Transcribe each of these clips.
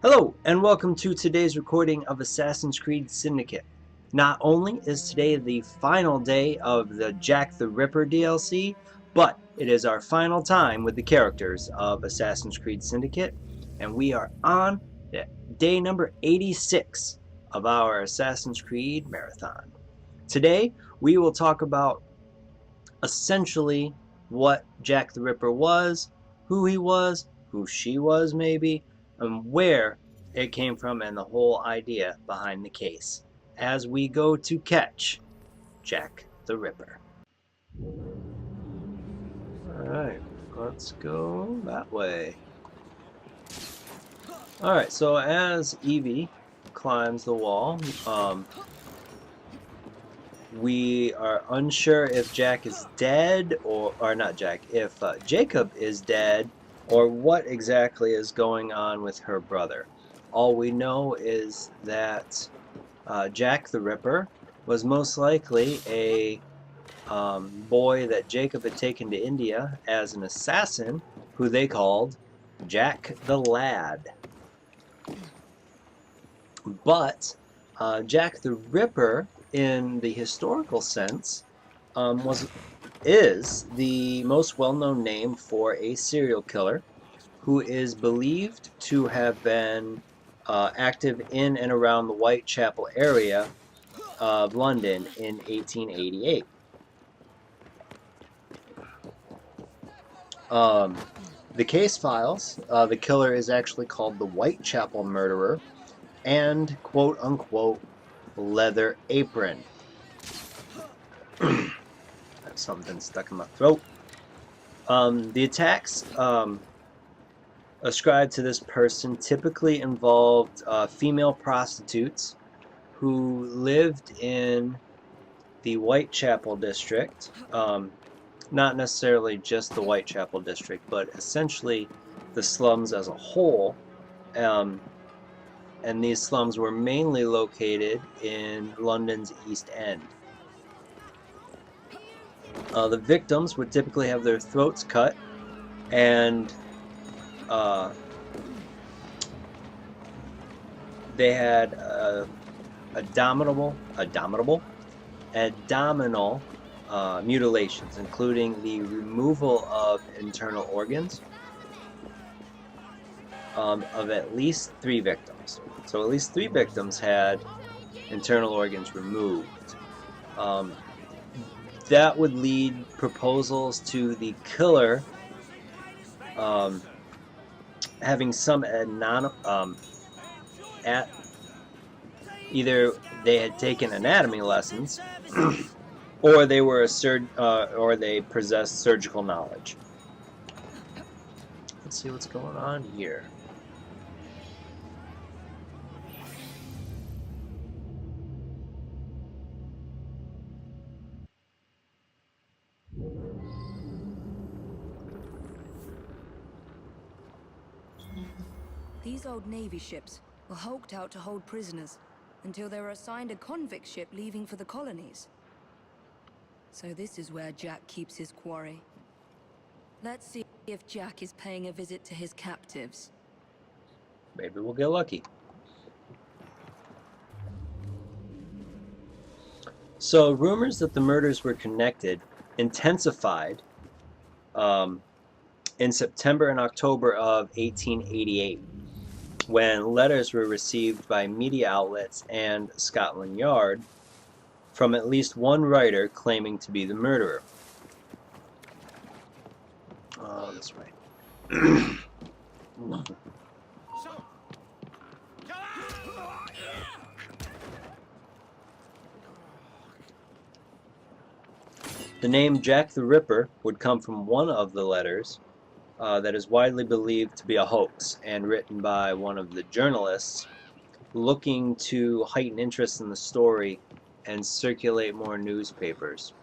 Hello, and welcome to today's recording of Assassin's Creed Syndicate. Not only is today the final day of the Jack the Ripper DLC, but it is our final time with the characters of Assassin's Creed Syndicate, and we are on day number 86 of our Assassin's Creed Marathon. Today, we will talk about essentially what Jack the Ripper was, who she was maybe, and where it came from and the whole idea behind the case as we go to catch Jack the Ripper. Alright, let's go that way. Alright, so as Evie climbs the wall, we are unsure if Jack is dead or not Jack, if Jacob is dead or what exactly is going on with her brother. All we know is that Jack the Ripper was most likely a boy that Jacob had taken to India as an assassin who they called Jack the Lad. But Jack the Ripper, in the historical sense, is the most well-known name for a serial killer who is believed to have been active in and around the Whitechapel area of London in 1888. The case files, the killer is actually called the Whitechapel Murderer and quote-unquote Leather Apron. That's something stuck in my throat. The attacks ascribed to this person typically involved female prostitutes who lived in the Whitechapel district, not necessarily just the Whitechapel district, but essentially the slums as a whole. And these slums were mainly located in London's East End. The victims would typically have their throats cut and they had abdominal mutilations, including the removal of internal organs of at least 3 victims. So at least 3 victims had internal organs removed. That would lead proposals to the killer having some either they had taken anatomy lessons or they were or they possessed surgical knowledge. Let's see what's going on here. These old Navy ships were hulked out to hold prisoners until they were assigned a convict ship leaving for the colonies. So this is where Jack keeps his quarry. Let's see if Jack is paying a visit to his captives. Maybe we'll get lucky. So rumors that the murders were connected intensified in September and October of 1888, when letters were received by media outlets and Scotland Yard from at least one writer claiming to be the murderer. Oh, this way. The name Jack the Ripper would come from one of the letters that is widely believed to be a hoax and written by one of the journalists looking to heighten interest in the story and circulate more newspapers.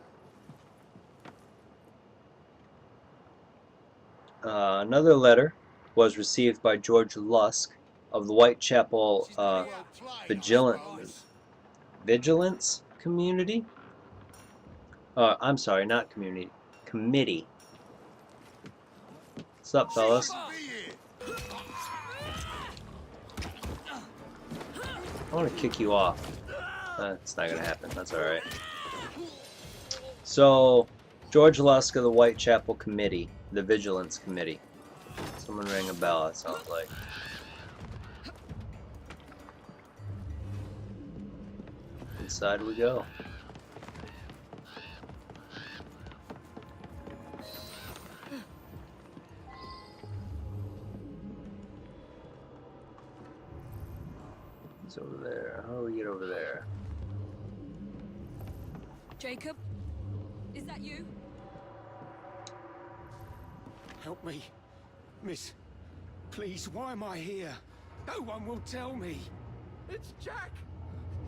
Another letter was received by George Lusk of the Whitechapel Vigilance Community. I'm sorry, not community. Committee. What's up, fellas? want to kick you off. It's not going to happen. That's alright. So, George Lusk of the Whitechapel Committee, the Vigilance Committee. Someone rang a bell, it sounds like. Inside we go. He's over there. How do we get over there? Jacob? Is that you? Help me. Miss, please, why am I here? No one will tell me. It's Jack!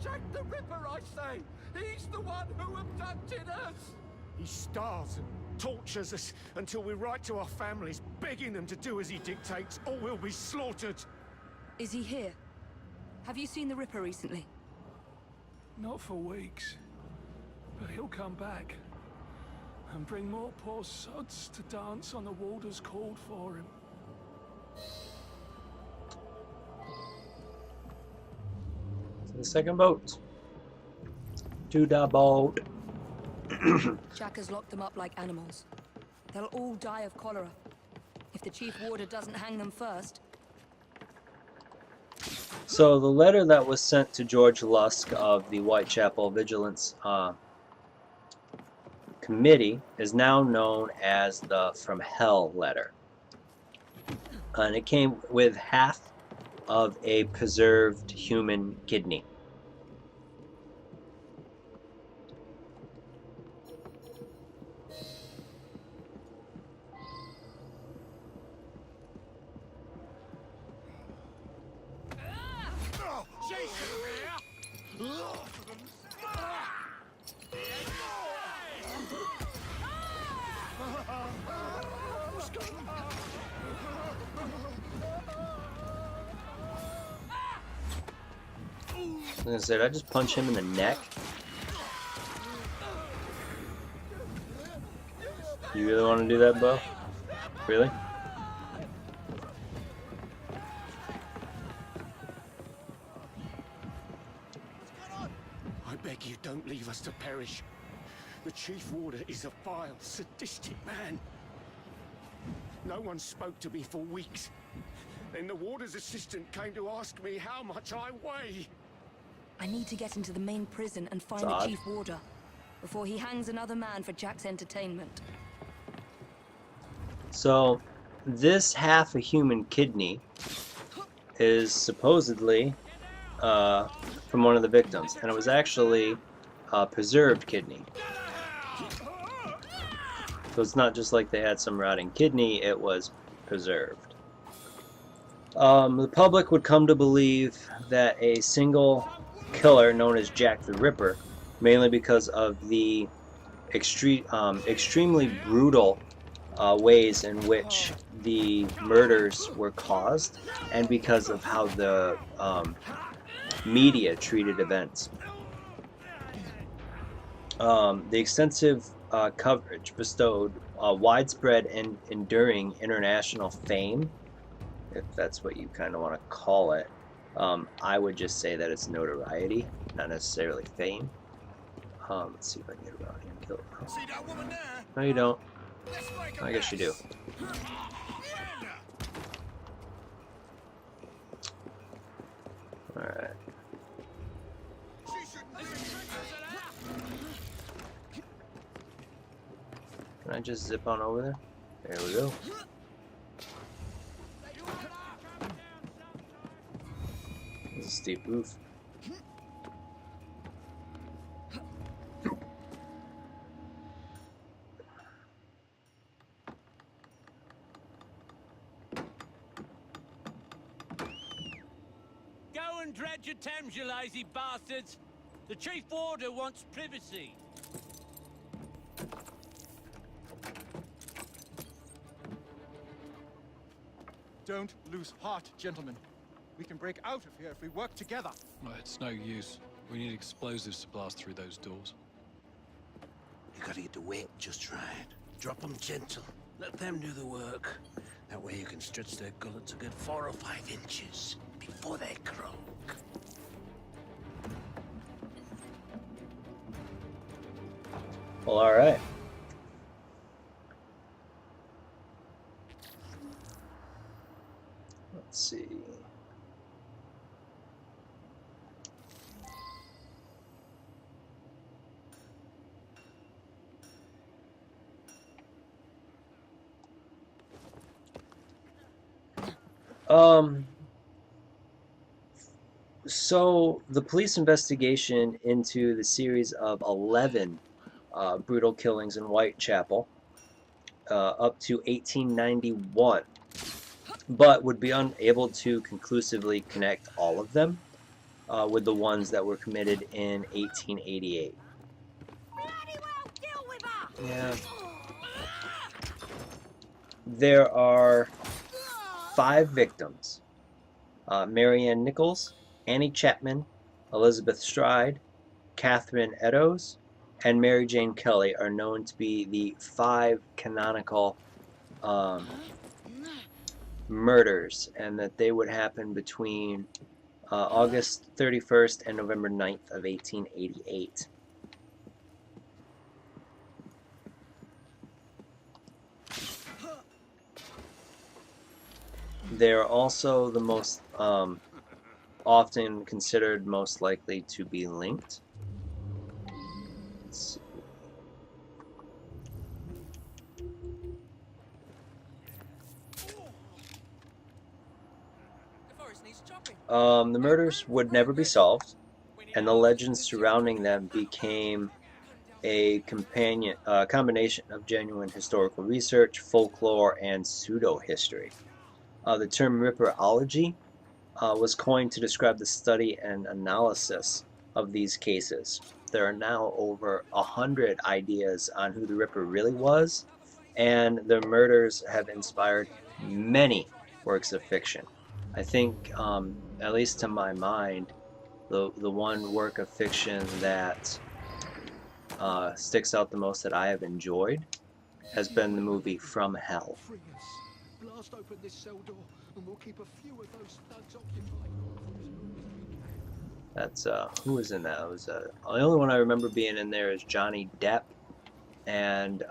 Jack the Ripper, I say! He's the one who abducted us! He starves and tortures us until we write to our families, begging them to do as he dictates, or we'll be slaughtered. Is he here? Have you seen the Ripper recently? Not for weeks. But he'll come back. And bring more poor sods to dance on the Warders called for him. To the second boat. To the boat. Jack has locked them up like animals. They'll all die of cholera. If the Chief Warder doesn't hang them first. So the letter that was sent to George Lusk of the Whitechapel Vigilance Committee is now known as the From Hell letter. And it came with half of a preserved human kidney. Did I just punch him in the neck? You really want to do that, Bo? Really? I beg you, don't leave us to perish. The Chief Warder is a vile, sadistic man. No one spoke to me for weeks. Then the Warder's assistant came to ask me how much I weigh. I need to get into the main prison and find It's the odd. Chief Warder before he hangs another man for Jack's entertainment. So, this half a human kidney is supposedly from one of the victims, and it was actually a preserved kidney. So it's not just like they had some rotting kidney, it was preserved. The public would come to believe that a single killer known as Jack the Ripper, mainly because of the extremely brutal ways in which the murders were caused, and because of how the media treated events. The extensive coverage bestowed widespread and enduring international fame, if that's what you kind of want to call it. I would just say that it's notoriety, not necessarily fame. Let's see if I can get around here and kill it. See that woman there? No, you don't. Let's make a I guess you do. Alright. Can I just zip on over there? There we go. There's a steep roof. Go and dredge your Thames, you lazy bastards! The Chief Warder wants privacy. Don't lose heart, gentlemen. We can break out of here if we work together. Well, it's no use. We need explosives to blast through those doors. You gotta get the weight just right. Drop them gentle. Let them do the work. That way you can stretch their gullets a good 4 or 5 inches before they croak. Well, all right. Let's see. So the police investigation into the series of 11 brutal killings in Whitechapel up to 1891, but would be unable to conclusively connect all of them with the ones that were committed in 1888. Yeah. There are 5 victims. Marianne Nichols, Annie Chapman, Elizabeth Stride, Catherine Eddowes, and Mary Jane Kelly are known to be the 5 canonical murders, and that they would happen between August 31st and November 9th of 1888. They're also the most often considered most likely to be linked. Let's see. The murders would never be solved, and the legends surrounding them became a combination of genuine historical research, folklore, and pseudo-history. The term Ripperology was coined to describe the study and analysis of these cases. There are now over 100 ideas on who the Ripper really was, and the murders have inspired many works of fiction. I think, at least to my mind, the one work of fiction that sticks out the most that I have enjoyed has been the movie From Hell. Free us. Blast open this cell door, and we'll keep a few of those thugs occupied. That's who was in that? It was the only one I remember being in there is Johnny Depp and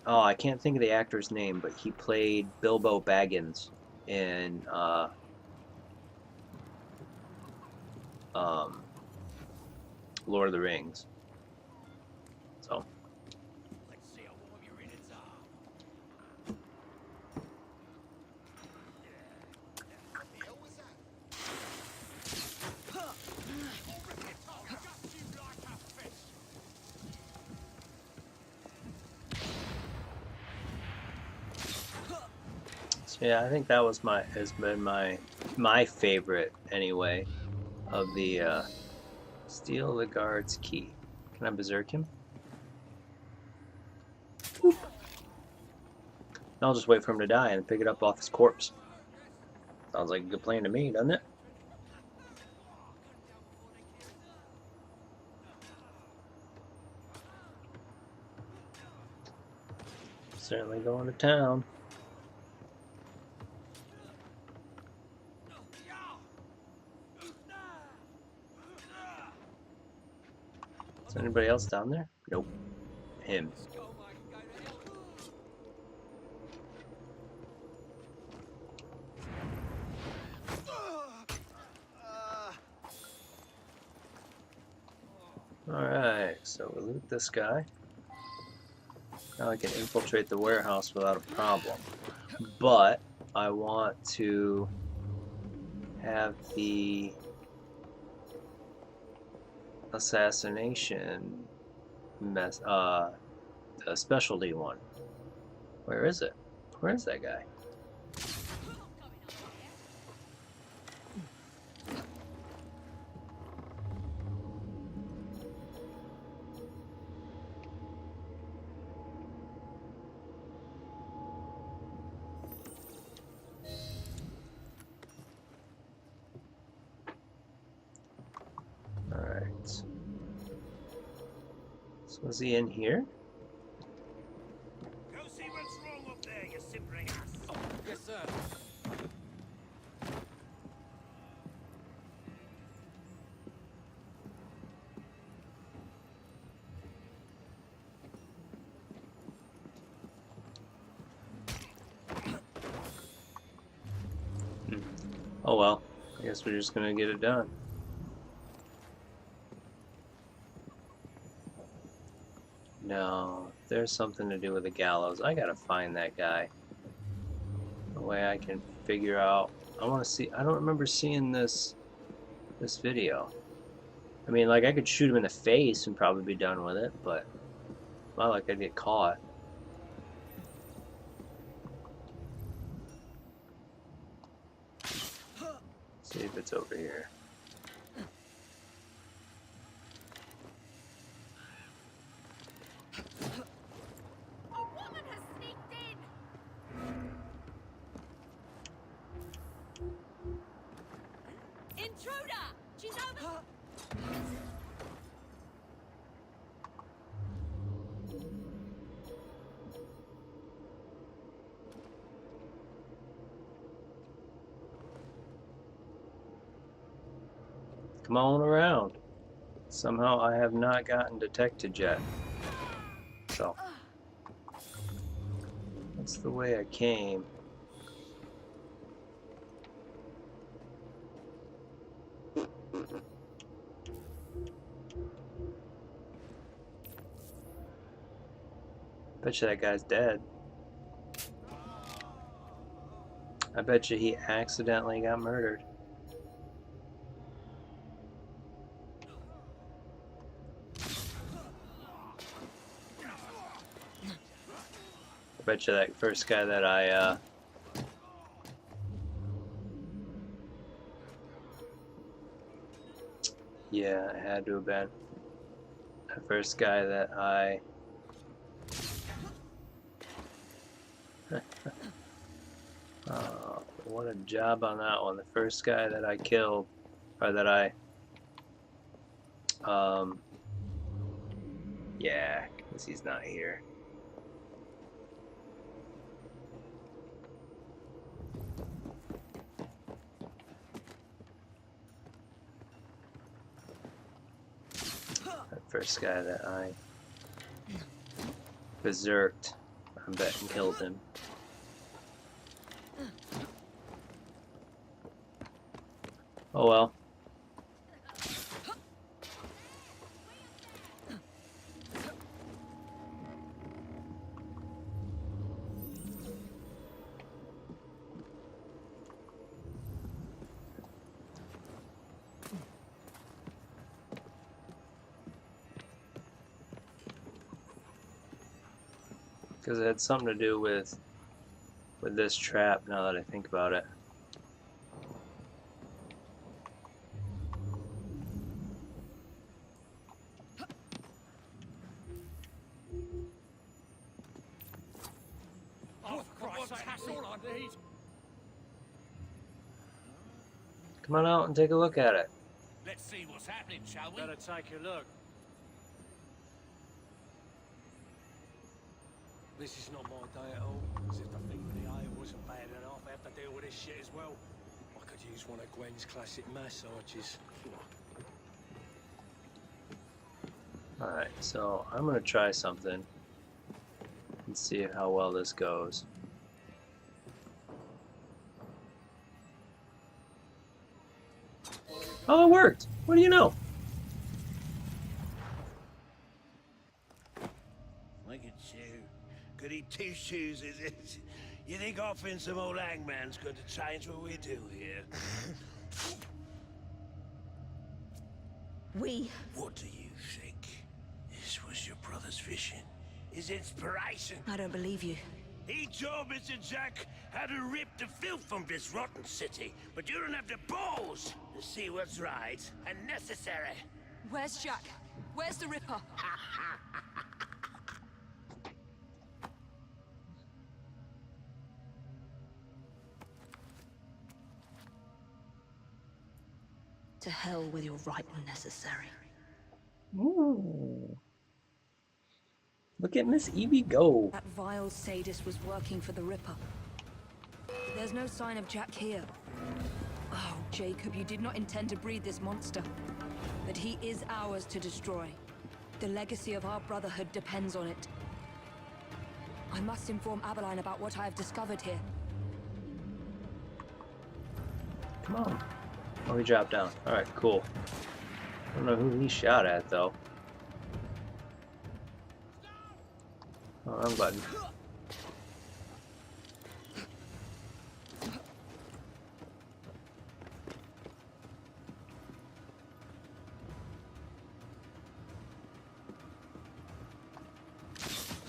I can't think of the actor's name, but he played Bilbo Baggins in Lord of the Rings. So. Let's see how warm your innards are. The hell was that? I'll gut you like a fish. So yeah, I think that was has been my favorite anyway of the steal the guard's key. Can I berserk him? Boop. I'll just wait for him to die and pick it up off his corpse. Sounds like a good plan to me, doesn't it? Certainly going to town. Is there anybody else down there? Nope. Him. Alright, so we loot this guy. Now I can infiltrate the warehouse without a problem. But I want to have the assassination a specialty one. Where is it? Where is that guy? Alright. So is he in here? Go see what's wrong up there, you simpering ass. Oh, yes, sir. Oh well, I guess we're just gonna get it done. No, there's something to do with the gallows. I gotta find that guy. The way I can figure out. I want to see. I don't remember seeing this video. I mean, like I could shoot him in the face and probably be done with it, but not like I'd get caught. See if it's over here. A woman has sneaked in! Intruder! She's over... Come on around. Somehow I have not gotten detected yet. So that's the way I came. Bet you that guy's dead. I bet you he accidentally got murdered. I bet you that first guy that I yeah, it had to have been the first guy that I what a job on that one. The first guy that I killed, or that I yeah, because he's not here. That first guy that I berserked, I bet, and killed him. Oh well. Because it had something to do with this trap, now that I think about it. Oh, for Christ's sake, that's all I need. Come on out and take a look at it. Let's see what's happening, shall we? Better take a look. This is not my day at all. As if the thing with the eye wasn't bad enough, I have to deal with this shit as well. I could use one of Gwen's classic massages. Alright, so I'm gonna try something and see how well this goes. Oh, it worked! What do you know? Look at you. Goody two-shoes, is it? You think offering some old hangman's going to change what we do here? What do you think? This was your brother's vision? His inspiration? I don't believe you. He told Mr. Jack how to rip the filth from this rotten city, but you don't have the balls to see what's right and necessary. Where's Jack? Where's the Ripper? To hell with your right and necessary. Ooh. Look at Miss Evie go. That vile sadist was working for the Ripper. There's no sign of Jack here. Oh, Jacob, you did not intend to breed this monster. But he is ours to destroy. The legacy of our brotherhood depends on it. I must inform Abeline about what I have discovered here. Come on. Oh, he dropped down. Alright, cool. I don't know who he shot at, though. Oh, wrong button.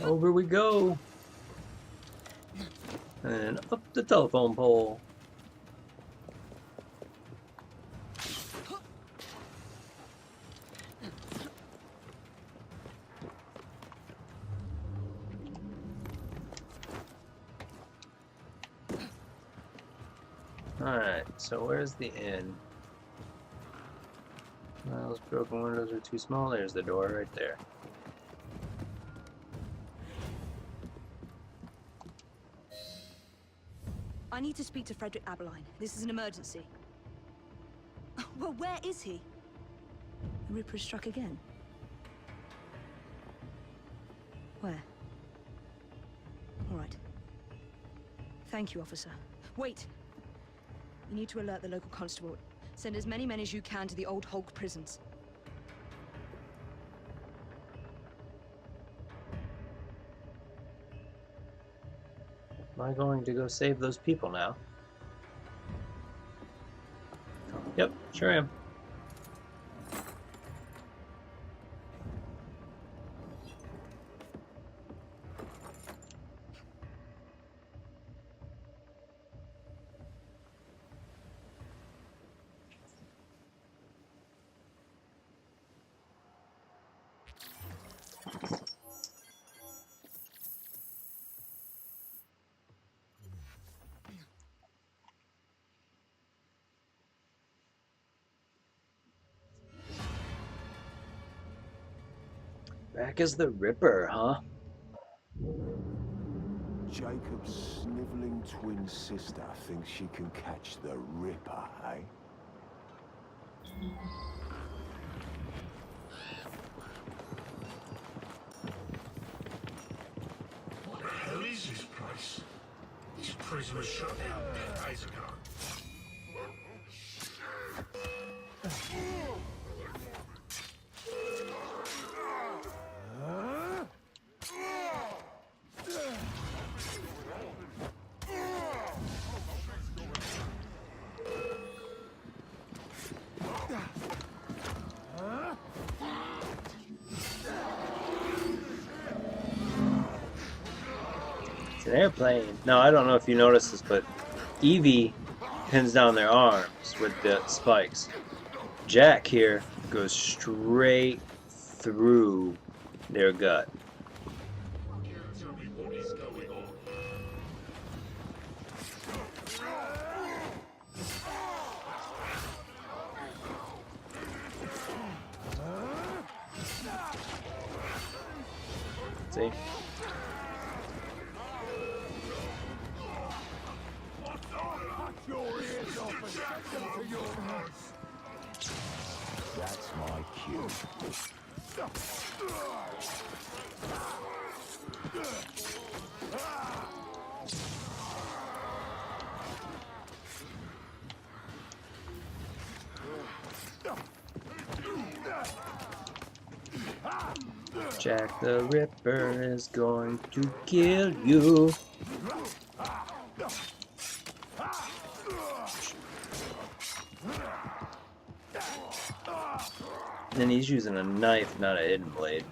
Over we go. And up the telephone pole. Alright, so where's the inn? Well, those broken windows are too small. There's the door right there. I need to speak to Frederick Aberline. This is an emergency. Well, where is he? The Ripper has struck again. Where? All right. Thank you, officer. Wait! You need to alert the local constable. Send as many men as you can to the old Hulk prisons. Am I going to go save those people now? Yep, sure am. Back as the Ripper, huh? Jacob's sniveling twin sister thinks she can catch the Ripper, eh? What the hell is this place? This prison was shut down decades ago. It's an airplane. Now, I don't know if you noticed this, but Evie pins down their arms with the spikes. Jack here goes straight through their gut. Tell me what is going on. See? That's my cue. Jack the Ripper is going to kill you. And he's using a knife, not a hidden blade.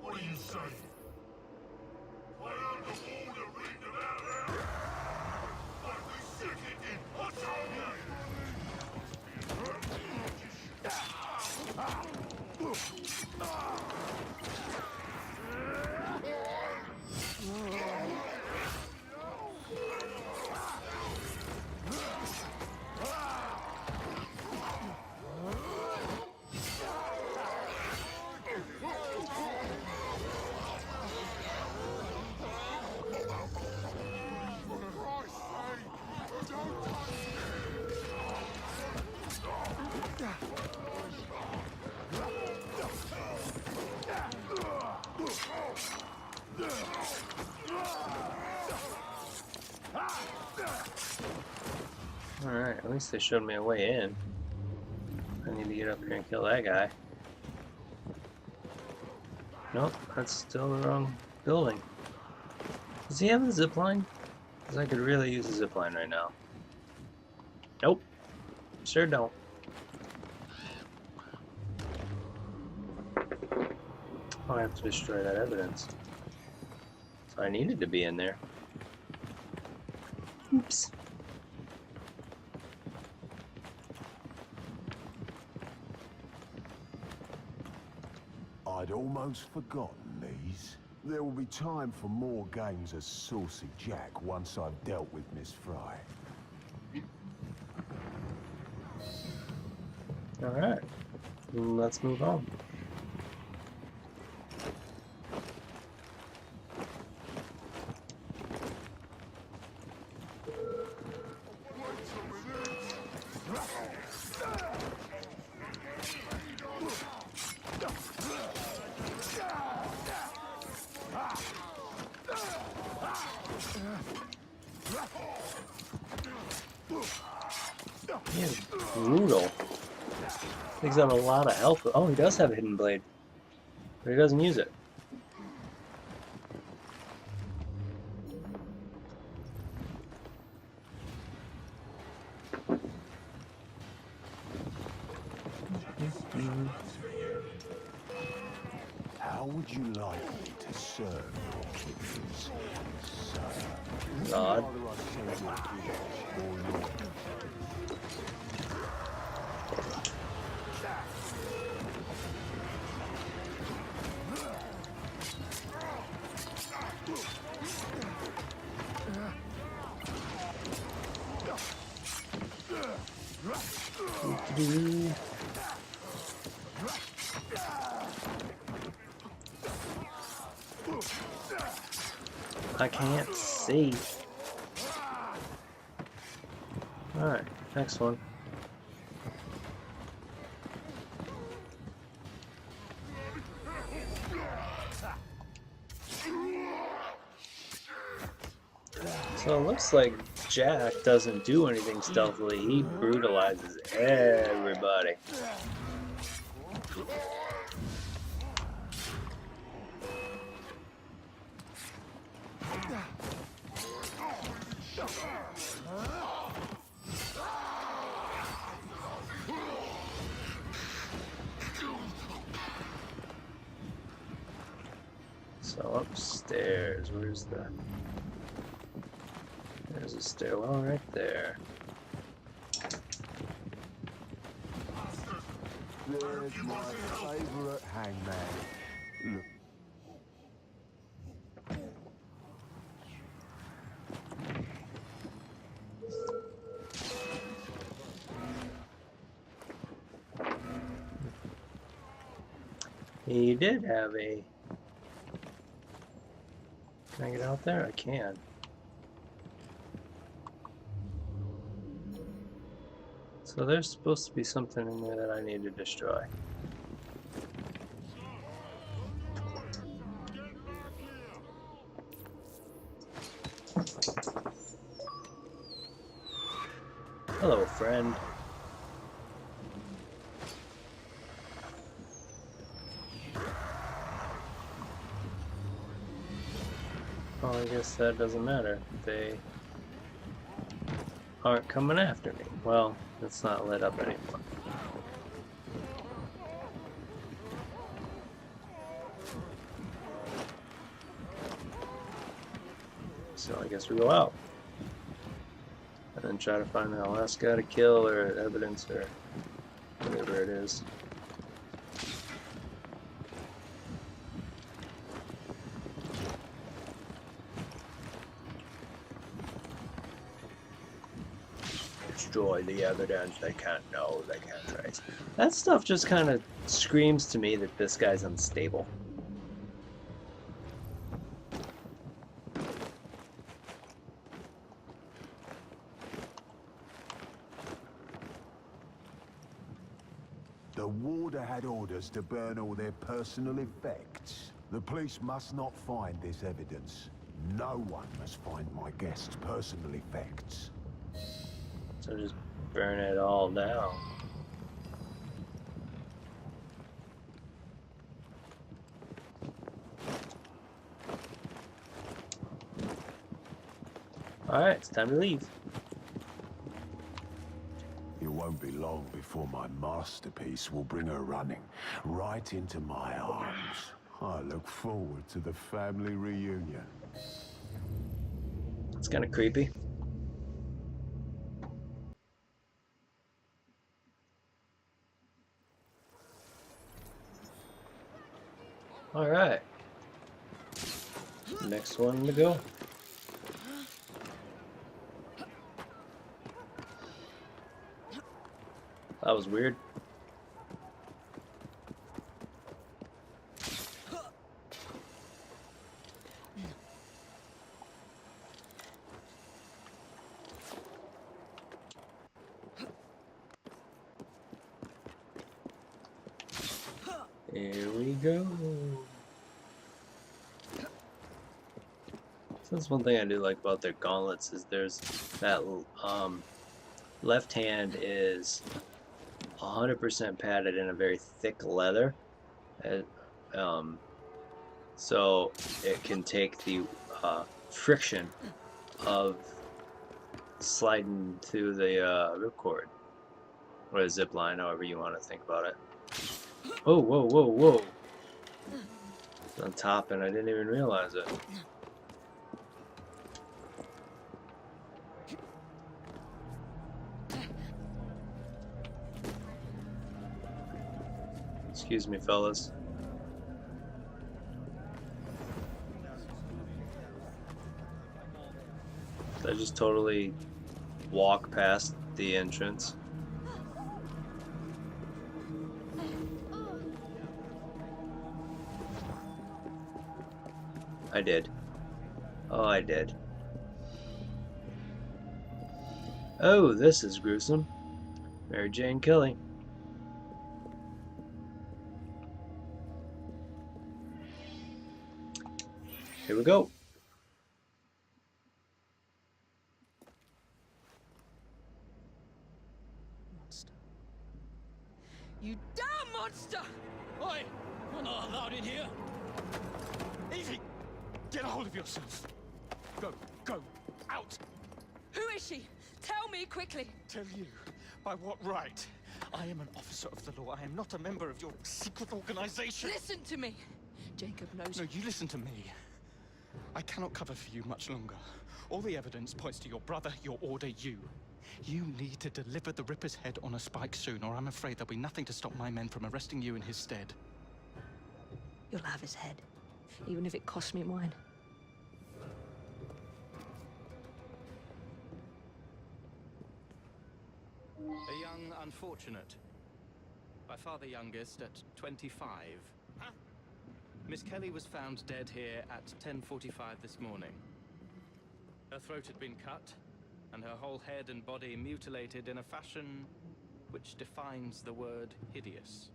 What are you saying? I heard the water ringing about there. Like we sick it in. What's on you? Alright, at least they showed me a way in. I need to get up here and kill that guy. Nope, that's still the wrong building. Does he have a zipline? Because I could really use a zipline right now. Nope, sure don't. Oh, I have to destroy that evidence. So I needed to be in there. Oops. I'd almost forgotten these. There will be time for more games as Saucy Jack once I've dealt with Miss Fry. Alright, let's move on. He is brutal. He's got a lot of health. Oh, he does have a hidden blade, but he doesn't use it. How would you like me to serve your kidneys, sir? God. Rather I serve your kidneys or your... I can't see. Alright, next one. So it looks like Jack doesn't do anything stealthily. He brutalizes everybody. So upstairs, where's the... There's a stairwell right there. There's my favourite hangman. Look. He did have a... Can I get out there? I can. So there's supposed to be something in there that I need to destroy. Hello, friend. Well, I guess that doesn't matter. They aren't coming after me. Well, it's not lit up anymore. So I guess we go out. And then try to find the last guy to kill or evidence or whatever it is. Destroy the evidence. They can't know. They can't trace. That stuff just kind of screams to me that this guy's unstable. The warder had orders to burn all their personal effects. The police must not find this evidence. No one must find my guest's personal effects. So just burn it all down. Alright, it's time to leave. It won't be long before my masterpiece will bring her running right into my arms. I look forward to the family reunion. It's kind of creepy. Alright. Next one to go. That was weird. Here we go. So that's one thing I do like about their gauntlets is there's that left hand is 100% padded in a very thick leather, so it can take the friction of sliding through the ripcord or a zip line, however you want to think about it. Oh, whoa, whoa, whoa! It's on top, and I didn't even realize it. Excuse me, fellas. Did I just totally walk past the entrance? I did. Oh, I did. Oh, this is gruesome. Mary Jane Kelly. Here we go. Monster. You damn monster! Oi! You're not allowed in here! Evie! Get a hold of yourself! Go! Out! Who is she? Tell me quickly! Tell you? By what right? I am an officer of the law. I am not a member of your secret organization. Listen to me! Jacob knows. No, you listen to me. I cannot cover for you much longer. All the evidence points to your brother, your order, you. You need to deliver the Ripper's head on a spike soon, or I'm afraid there'll be nothing to stop my men from arresting you in his stead. You'll have his head, even if it costs me mine. A young unfortunate. By far the youngest, at 25. Huh? Miss Kelly was found dead here at 10:45 this morning. Her throat had been cut, and her whole head and body mutilated in a fashion which defines the word hideous.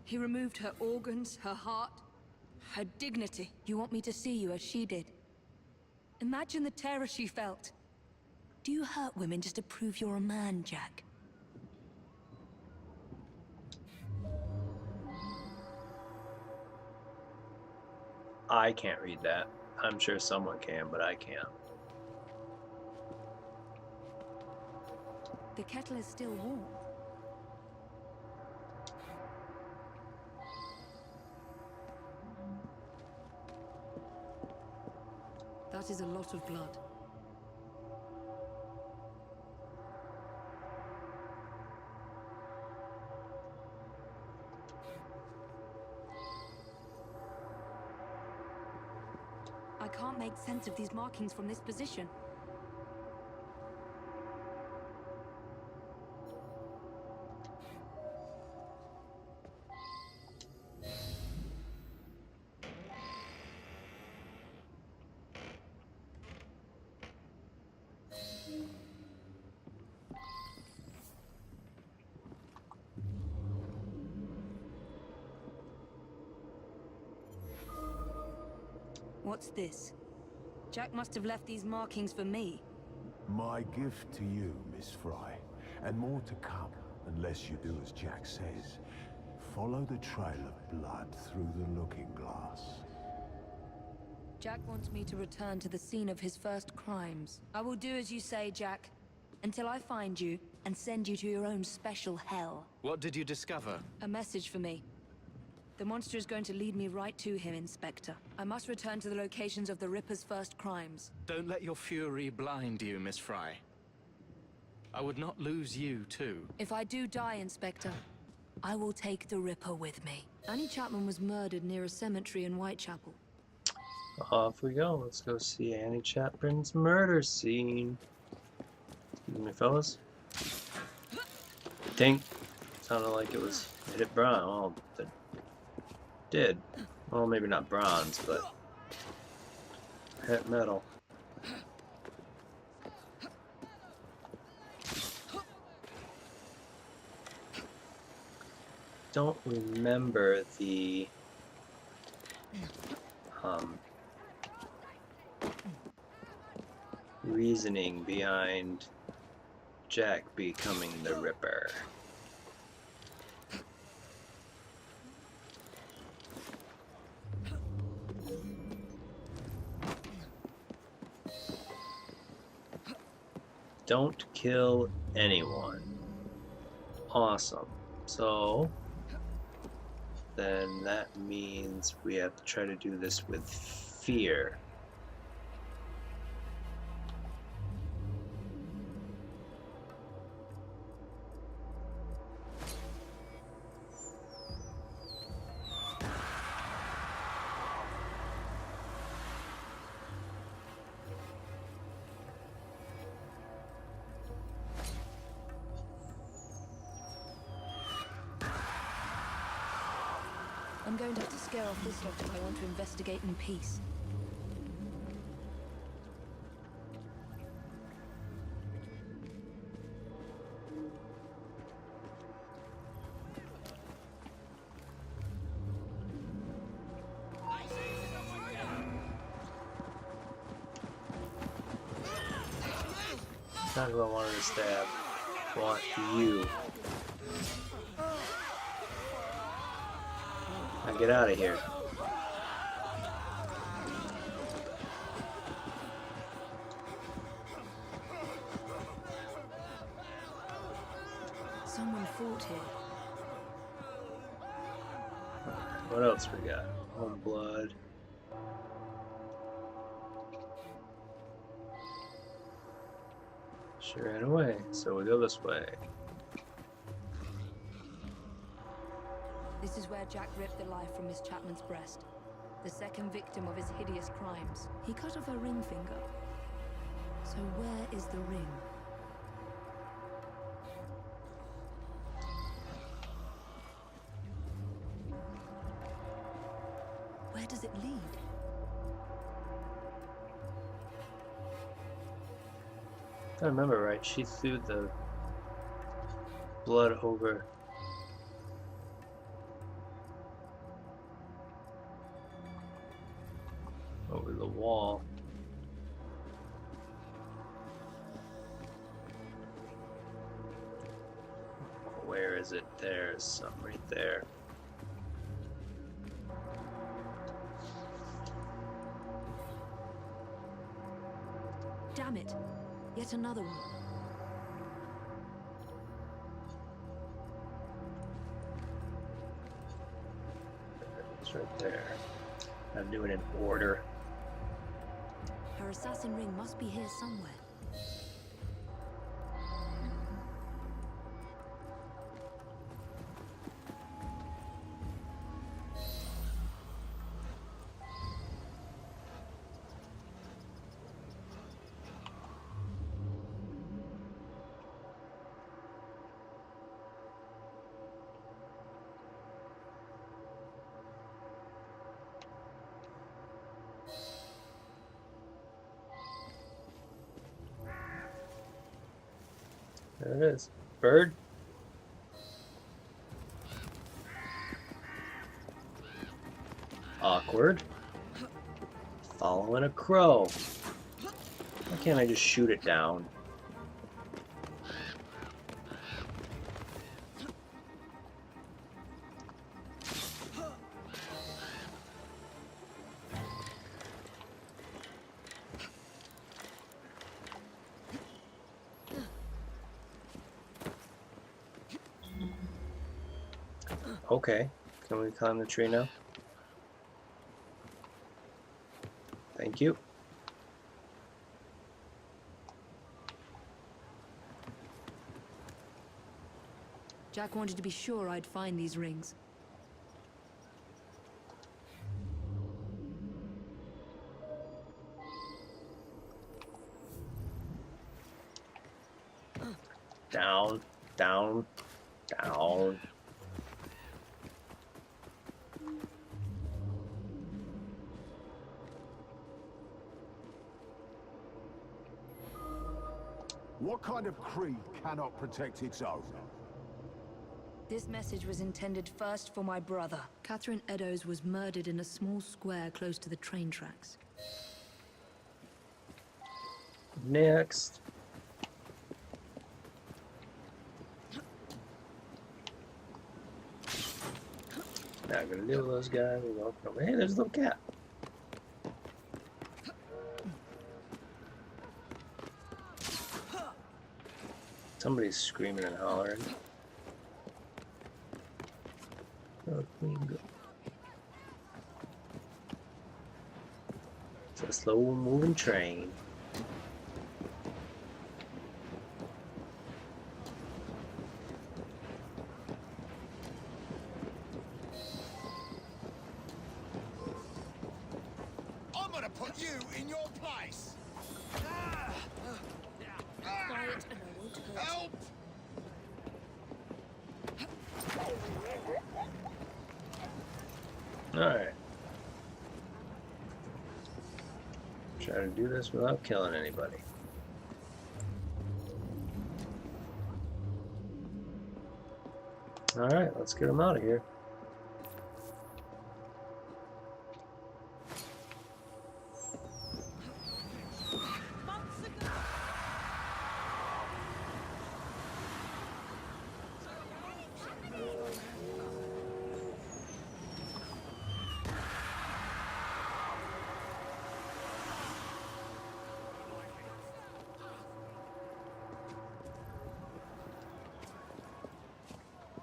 He removed her organs, her heart, her dignity. You want me to see you as she did? Imagine the terror she felt. Do you hurt women just to prove you're a man, Jack? I can't read that. I'm sure someone can, but I can't. The kettle is still warm. That is a lot of blood. I can't make sense of these markings from this position. What's this? Jack must have left these markings for me. My gift to you, Miss Fry. And more to come, unless you do as Jack says. Follow the trail of blood through the looking glass. Jack wants me to return to the scene of his first crimes. I will do as you say, Jack. Until I find you and send you to your own special hell. What did you discover? A message for me. The monster is going to lead me right to him, Inspector. I must return to the locations of the Ripper's first crimes. Don't let your fury blind you, Miss Fry. I would not lose you, too. If I do die, Inspector, I will take the Ripper with me. Annie Chapman was murdered near a cemetery in Whitechapel. Off we go. Let's go see Annie Chapman's murder scene. Excuse me, fellas. Ding. Sounded like it was hit bronze. Well, it did. Well, maybe not bronze, but hit metal. Don't remember the reasoning behind Jack becoming the Ripper. Don't kill anyone. Awesome. So then that means we have to try to do this with fear. I'm going to have to scare off this lot if I want to investigate in peace. Not who I wanted to stab. Want you. Now get out of here. Someone fought here. What else we got? More blood. She ran away, so we go this way. This is where Jack ripped the life from Miss Chapman's breast. The second victim of his hideous crimes. He cut off her ring finger. So where is the ring? Where does it lead? If I remember right, she threw the blood over the wall. Where is it? There's some right there. Damn it! Yet another one. It's right there. I'm doing it in order. Her assassin ring must be here somewhere. There it is. Bird. Awkward. Following a crow. Why can't I just shoot it down? Okay, can we climb the tree now? Thank you. Jack wanted to be sure I'd find these rings. Down, down, down. What kind of creed cannot protect its own? This message was intended first for my brother. Catherine Eddowes was murdered in a small square close to the train tracks. Next. Not gonna deal with those guys. We're gonna come. Hey, there's a little cat. Somebody's screaming and hollering. Oh, queen go. It's a slow moving train. I'm gonna put you in your place. Quiet and I won't hurt. Help! Alright. Try to do this without killing anybody. Alright, let's get them out of here.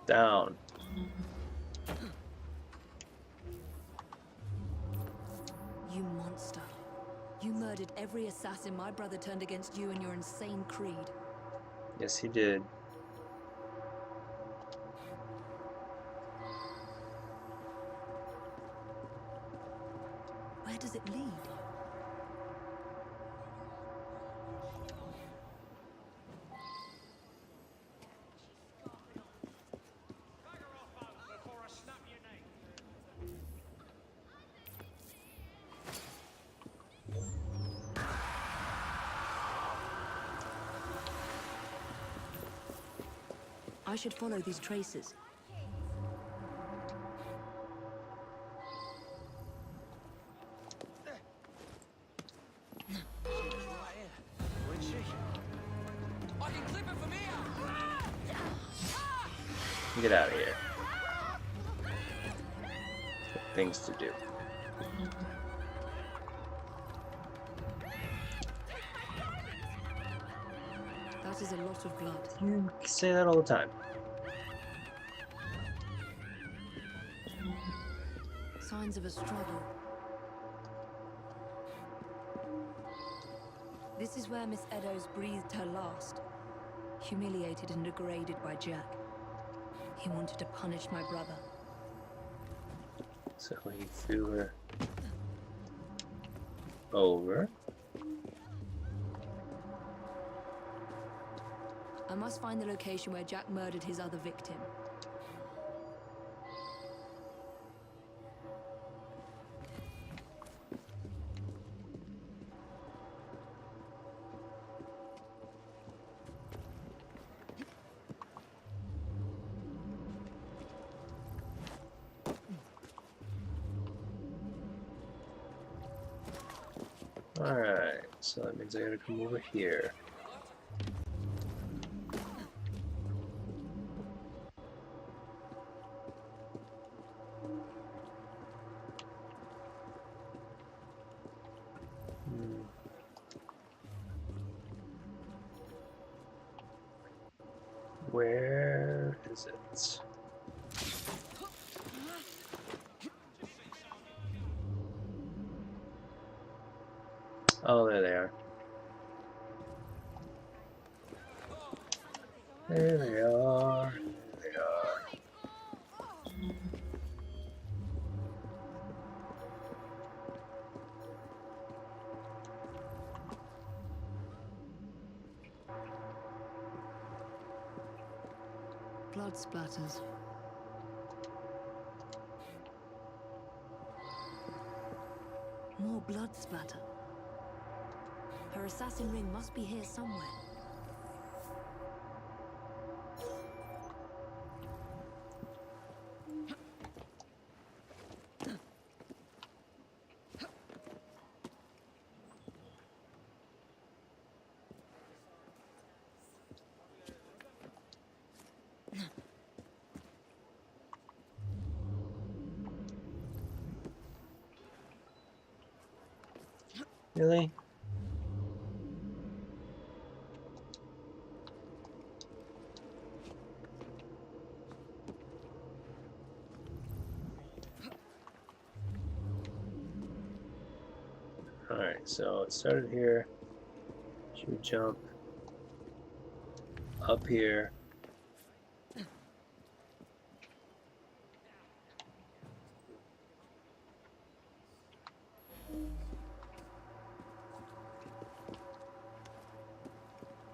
Down. You monster. You murdered every assassin my brother turned against you and your insane creed. Yes, he did. Where does it lead? I should follow these traces. I can clip it from here. Get out of here. Things to do. That is a lot of blood. You say that all the time. Signs of a struggle. This is where Miss Eddowes breathed her last. Humiliated and degraded by Jack. He wanted to punish my brother. So he threw her over. I must find the location where Jack murdered his other victim. Alright, so that means I gotta come over here. Where is it? Oh, there they are. There they are. There they are. Blood splatters. More blood splatter. Her assassin ring must be here somewhere. Really? Alright, so it started here. Should we jump up here?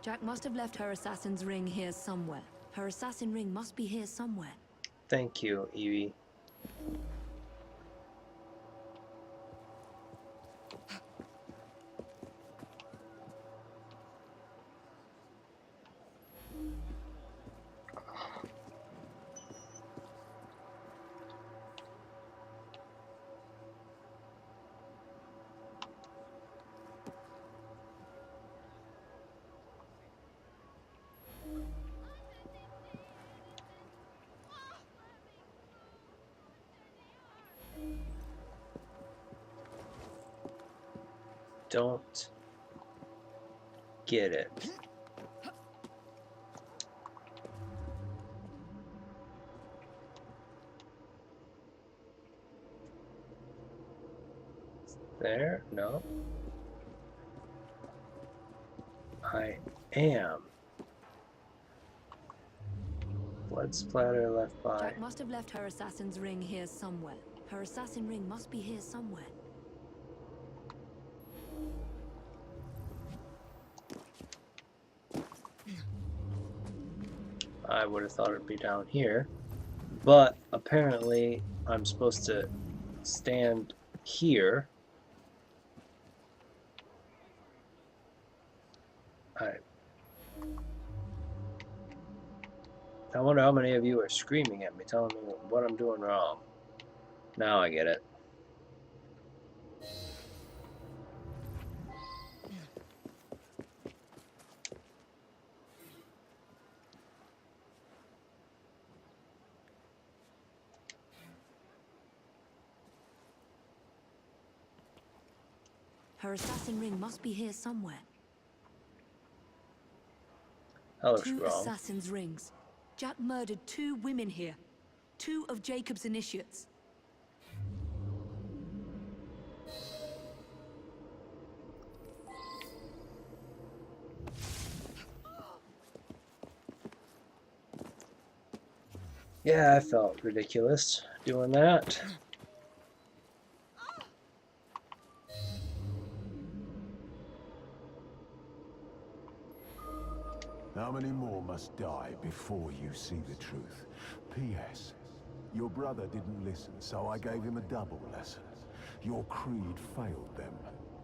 Jack must have left her assassin's ring here somewhere. Her assassin ring must be here somewhere. Thank you, Evie. Don't get it. There? No. I am. Blood splatter left by. Jack must have left her assassin's ring here somewhere. Her assassin ring must be here somewhere. I would have thought it'd be down here, but apparently I'm supposed to stand here. I wonder how many of you are screaming at me, telling me what I'm doing wrong. Now I get it. Her assassin ring must be here somewhere. That looks Two wrong. assassin's rings. Jack murdered 2 women here. 2 of Jacob's initiates. Yeah, I felt ridiculous doing that. How many more must die before you see the truth? P.S. Your brother didn't listen, so I gave him a double lesson. Your creed failed them,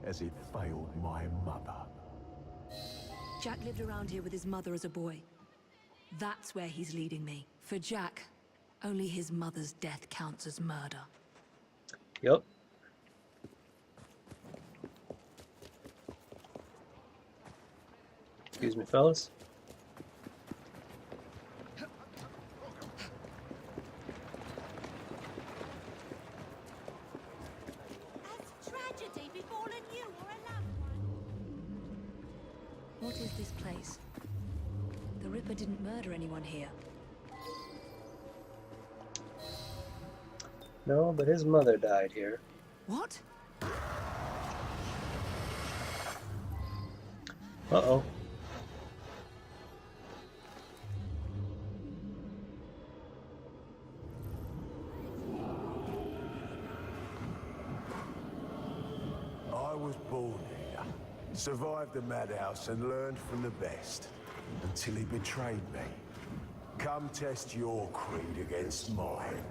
as it failed my mother. Jack lived around here with his mother as a boy. That's where he's leading me. For Jack, only his mother's death counts as murder. Yup. Excuse me, fellas. Has tragedy befallen you or a loved one? What is this place? The Ripper didn't murder anyone here. No, but his mother died here. What? Uh-oh. I was born here, survived the madhouse and learned from the best, until he betrayed me. Come test your creed against mine.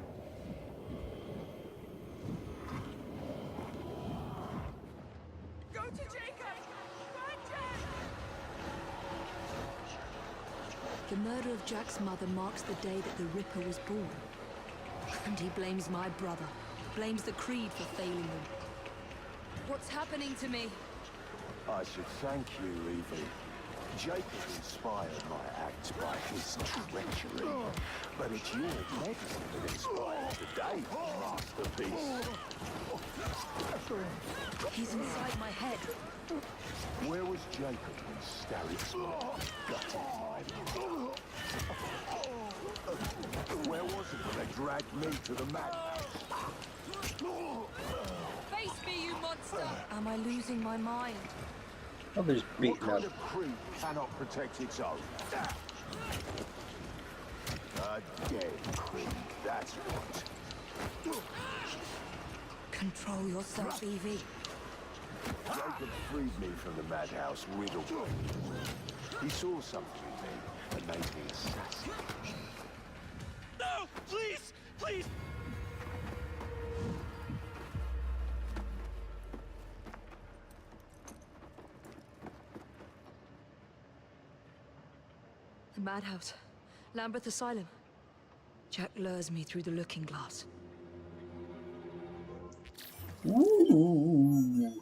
Go to Jacob! Find Jack! The murder of Jack's mother marks the day that the Ripper was born. And he blames my brother. Blames the Creed for failing them. What's happening to me? I should thank you, Evie. Jacob inspired my acts by his treachery. But it's your medicine that inspired today's masterpiece. He's inside my head. Where was Jacob when Starrick's gutted my Where was he when they dragged me to the madhouse? Face me, you monster! Am I losing my mind? Oh, there's What beaten kind up. of creed cannot protect its own? A dead creed, that's what. Control yourself, Evie. Jacob freed me from the madhouse with a weapon. He saw something in me and made me assassin. No! Please! Please! The madhouse. Lambeth Asylum. Jack lures me through the looking glass. Ooh.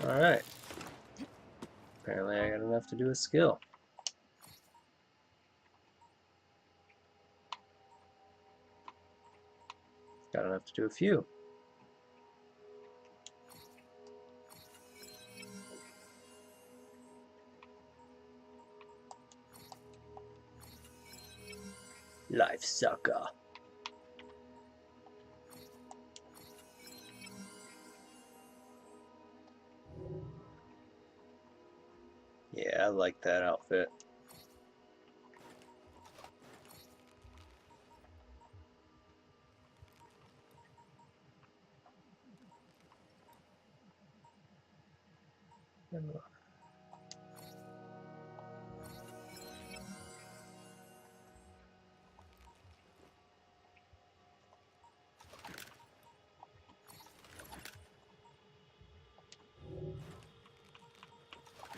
Alright. Apparently I got enough to do a skill. Got enough to do a few. Life sucker. Yeah, I like that outfit.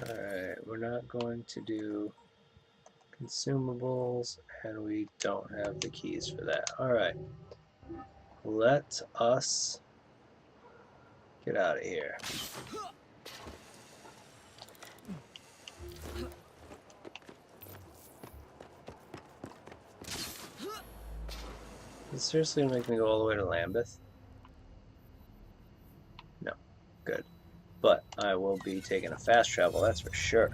Alright, we're not going to do consumables, and we don't have the keys for that. Alright, let us get out of here. Is it seriously gonna make me go all the way to Lambeth? No. Good. But I will be taking a fast travel, that's for sure.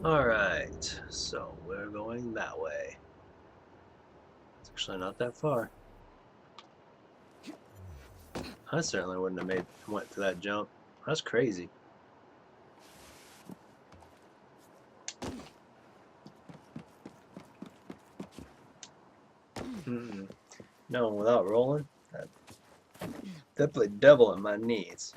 Alright, so we're going that way. It's actually not that far. I certainly wouldn't have went for that jump. That's crazy. No, without rolling, that played devil at my knees.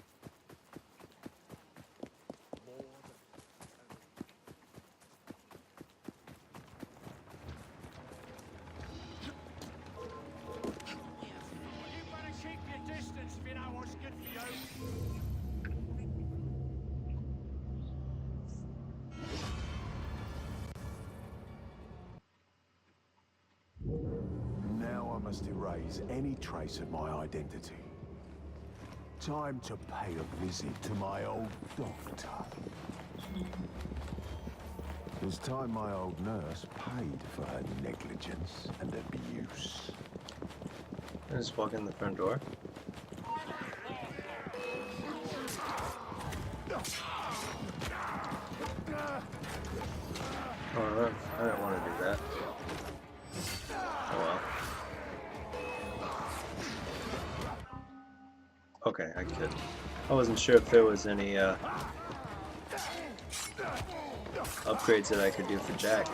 Now I must erase any trace of my identity. Time to pay a visit to my old doctor. It's time my old nurse paid for her negligence and abuse. I just walk in the front door. Oh, I didn't want to do that. Oh well. Okay, I could. I wasn't sure if there was any upgrades that I could do for Jack.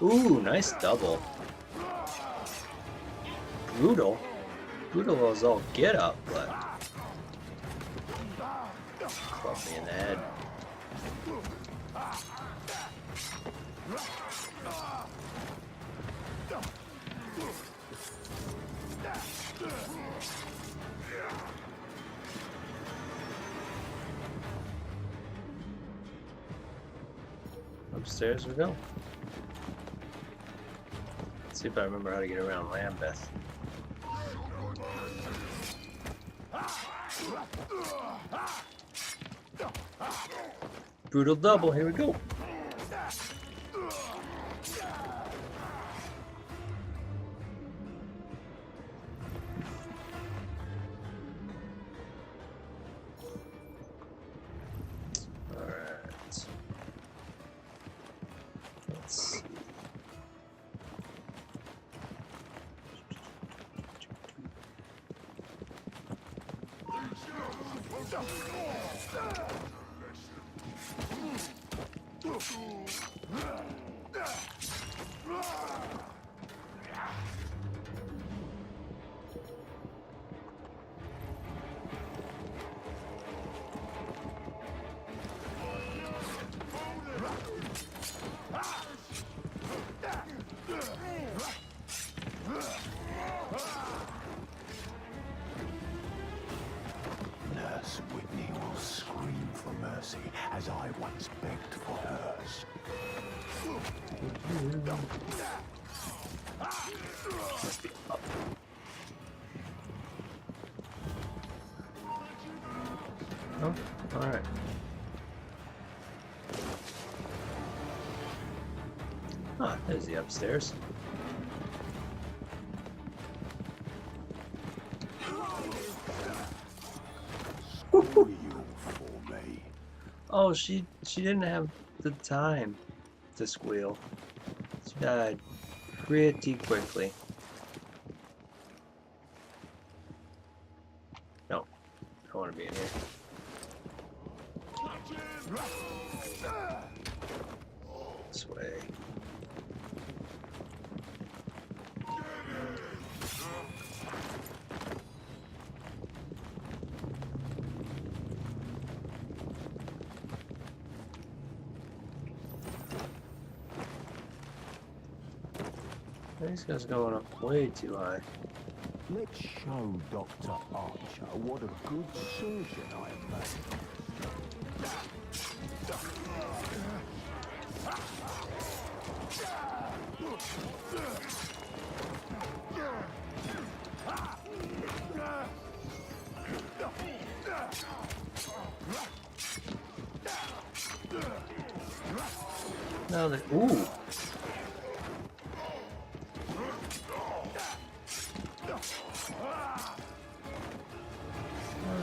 Ooh, nice double. Brutal. Brutal as all get up, but club me in the head. Upstairs we go. Let's see if I remember how to get around Lambeth. Brutal double, here we go. Nurse Whitney will scream for mercy, as I once begged for hers. Must be up. Oh, alright. Ah, there's the upstairs. Oh, she didn't have the time to squeal. She died pretty quickly. No, I don't want to be in here. This way. These guys are going up way too high. Let's show Dr. Archer what a good surgeon I am made. Now that ooh.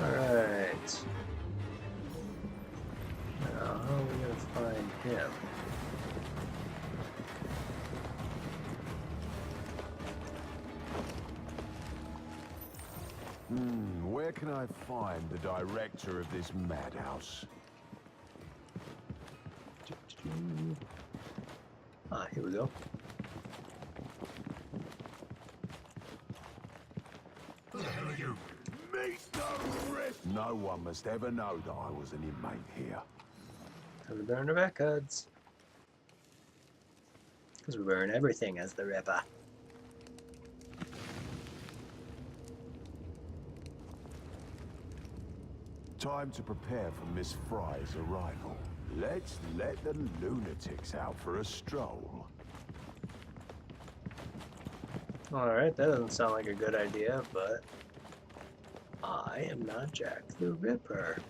Alright. him. Where can I find the director of this madhouse? Ah, here we go. Who the hell are you? Meet the rest! No one must ever know that I was an inmate here. Time to burn the records. Because we burn everything as the Ripper. Time to prepare for Miss Fry's arrival. Let's let the lunatics out for a stroll. Alright, that doesn't sound like a good idea, but I am not Jack the Ripper.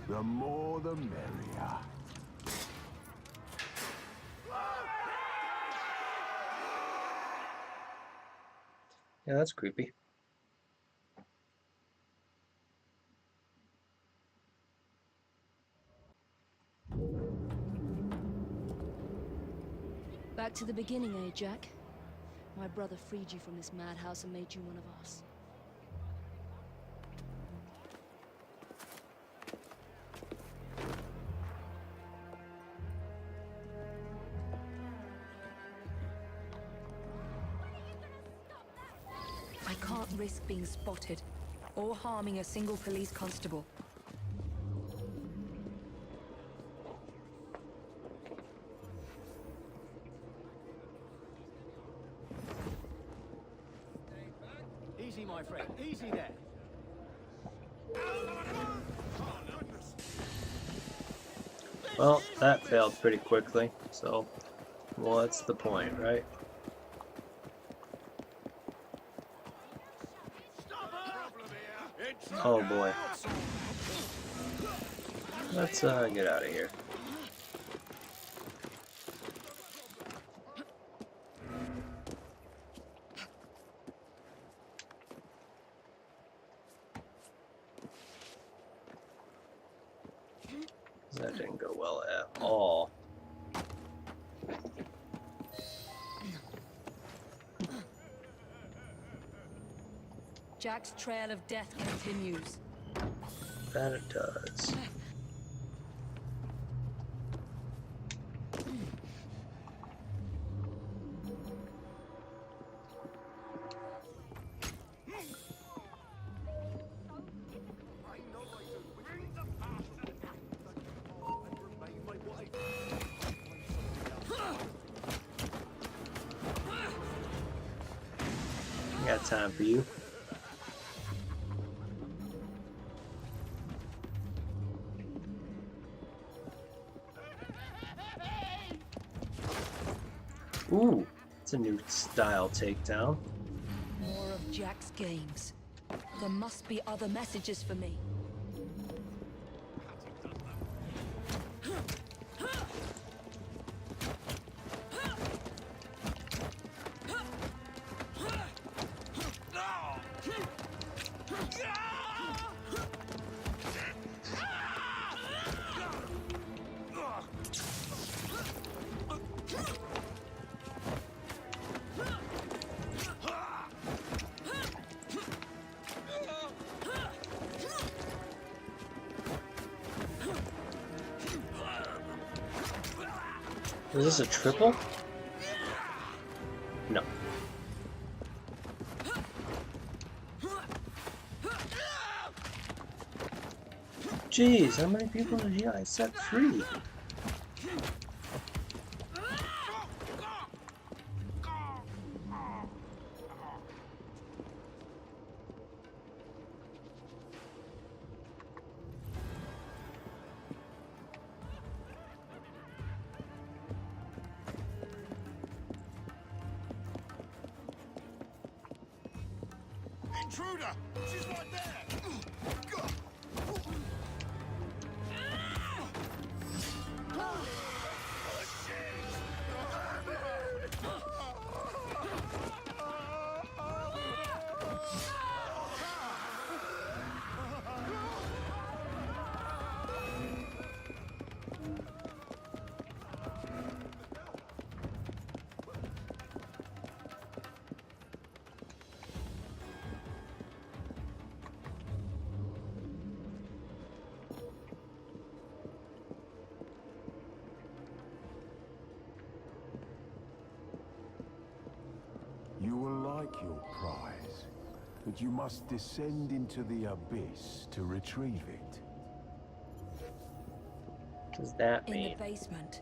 The more the merrier. Yeah, that's creepy. Back to the beginning, eh, Jack? My brother freed you from this madhouse and made you one of us. I can't risk being spotted or harming a single police constable. Easy, my friend. Easy there. Well, that failed pretty quickly, so what's the point, right? Oh boy. Let's get out of here. That didn't go well at all. Jack's trail of death continues. That it does. Got time for you. Ooh, it's a new style takedown. More of Jack's games. There must be other messages for me. Is this a triple? No. Jeez, how many people did I set free? Intruder! She's right there! but you must descend into the abyss to retrieve it. What does that In the mean? basement.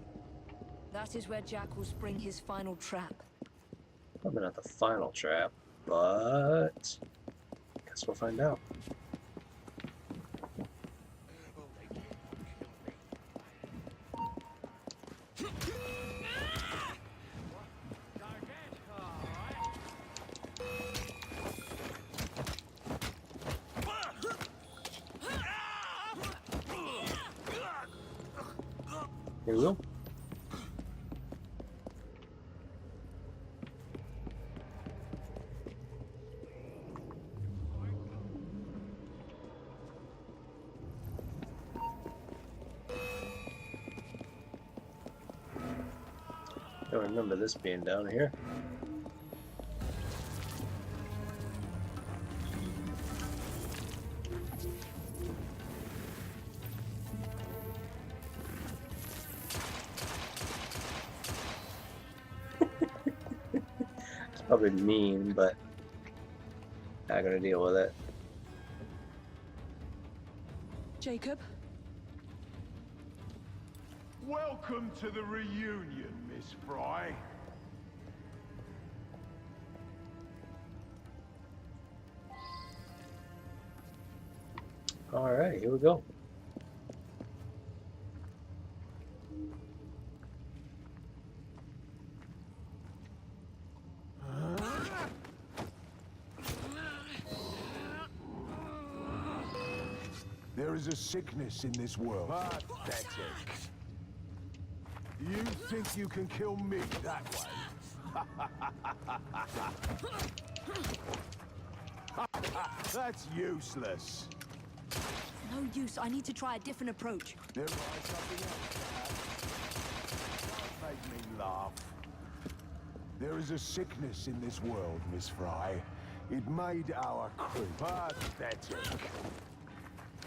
That is where Jack will spring his final trap. Probably not the final trap, but guess we'll find out. Here we go. Don't remember this being down here. It's probably mean, but not gonna deal with it. Jacob? Welcome to the reunion, Miss Fry. Alright, here we go. There is a sickness in this world. Pathetic. You think you can kill me that way? That's useless. No use. I need to try a different approach. There lies something else, perhaps. Don't make me laugh. There is a sickness in this world, Miss Fry. It made our crew pathetic.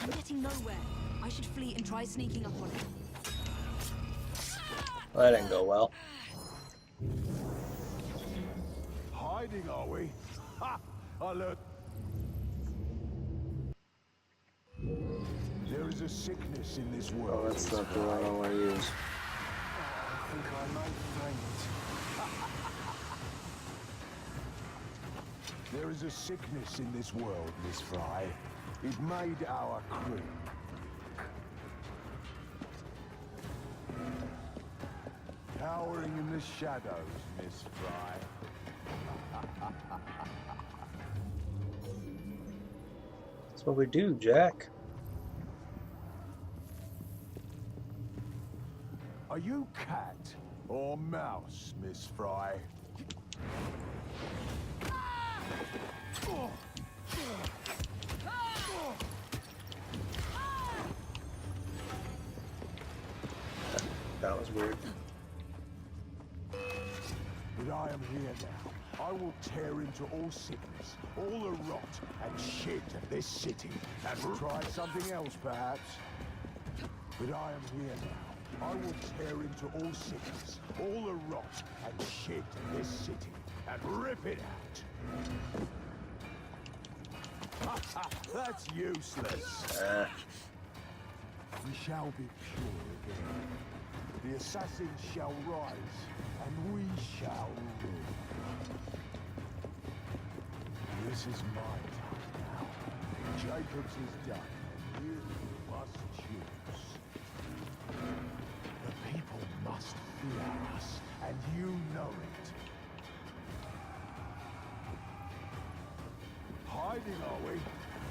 I'm getting nowhere. I should flee and try sneaking up on him. Well, that didn't go well. Hiding, are we? Ha! I learned. There is a sickness in this world. Oh, that's not the one I want to use. I think I may faint. There is a sickness in this world, Miss Fry. It made our crew. Cowering in the shadows, Miss Fry. That's what we do, Jack. Are you cat or mouse, Miss Fry? That was weird. But I am here now. I will tear into all sickness, all the rot and shit of this city, and try something else, perhaps. But I am here now. I will tear into all sickness, all the rot and shit of this city, and rip it out. That's useless. We shall be pure again. The assassins shall rise, and we shall rule. This is my time now. Jacob's is done. You must choose. The people must fear us, and you know it. Hiding, are we?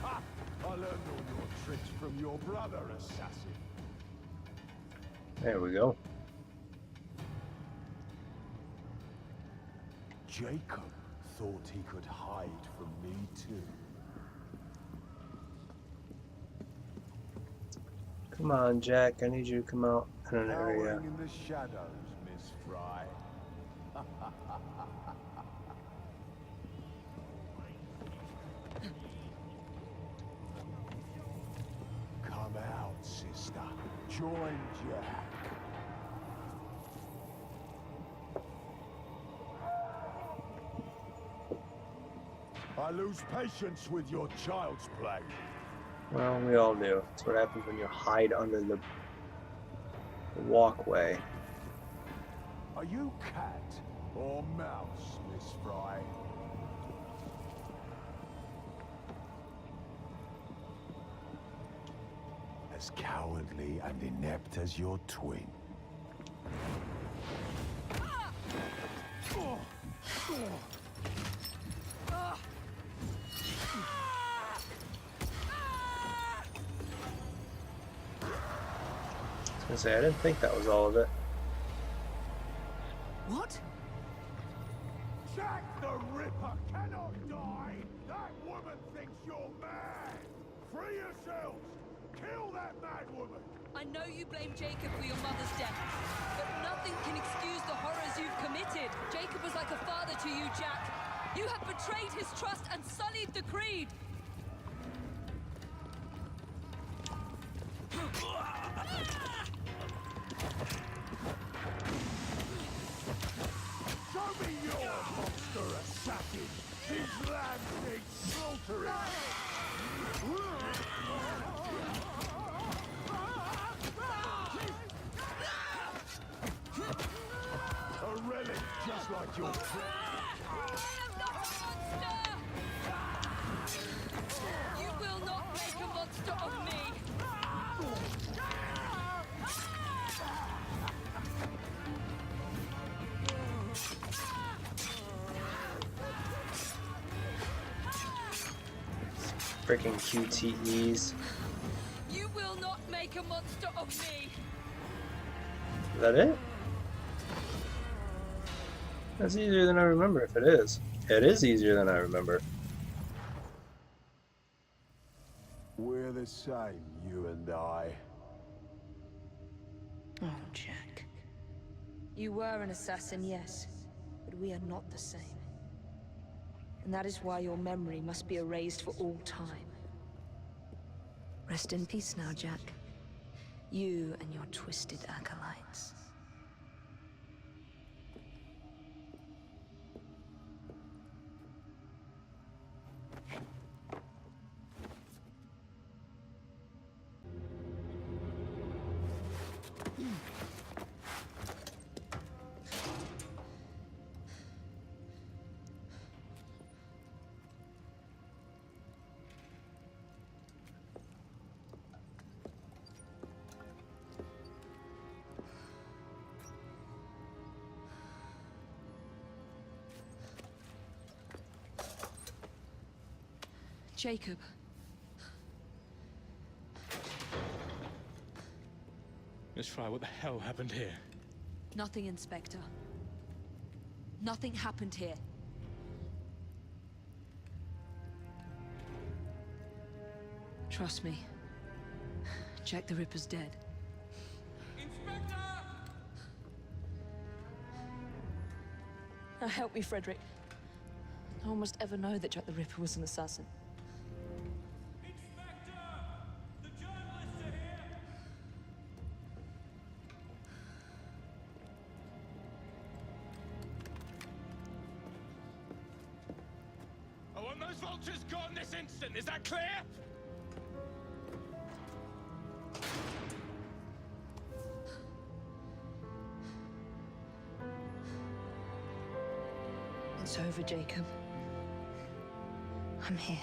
Ha! I learned all your tricks from your brother, assassin. There we go. Jacob thought he could hide from me too. Come on, Jack. I need you to come out in an area. Cowering in the shadows, Miss Fry. Come out, sister. Join Jack. I lose patience with your child's play. Well, we all do. That's what happens when you hide under the walkway. Are you cat or mouse, Miss Fry? As cowardly and inept as your twin. I was gonna say, I didn't think that was all of it. What? Jack the Ripper cannot die! That woman thinks you're mad! Free yourselves! Kill that mad woman! I know you blame Jacob for your mother's death, but nothing can excuse the horrors you've committed. Jacob was like a father to you, Jack. You have betrayed his trust and sullied the Creed. Show me your monster assassin! These lambs need slaughtering! A relic just like your friend. You will not make a monster of me. Freaking QTEs. You will not make a monster of me. Is that it? That's easier than I remember if it is. It is easier than I remember. We're the same, you and I. Oh, Jack. You were an assassin, yes, but we are not the same. And that is why your memory must be erased for all time. Rest in peace now, Jack. You and your twisted acolytes. Jacob. Miss Fry, what the hell happened here? Nothing, Inspector. Nothing happened here. Trust me. Jack the Ripper's dead. Inspector! Now help me, Frederick. No one must ever know that Jack the Ripper was an assassin. Inspector! The journalists are here! I want those vultures gone this instant, is that clear? It's over, Jacob. I'm here.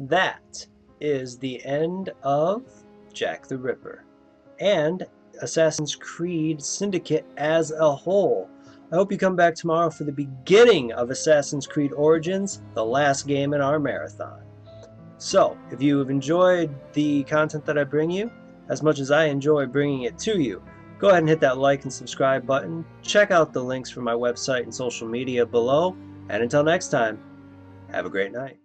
That is the end of Jack the Ripper and Assassin's Creed Syndicate as a whole. I hope you come back tomorrow for the beginning of Assassin's Creed Origins, the last game in our marathon. So, if you have enjoyed the content that I bring you, as much as I enjoy bringing it to you, Go ahead and hit that like and subscribe button. Check out the links for my website and social media below. And until next time, have a great night.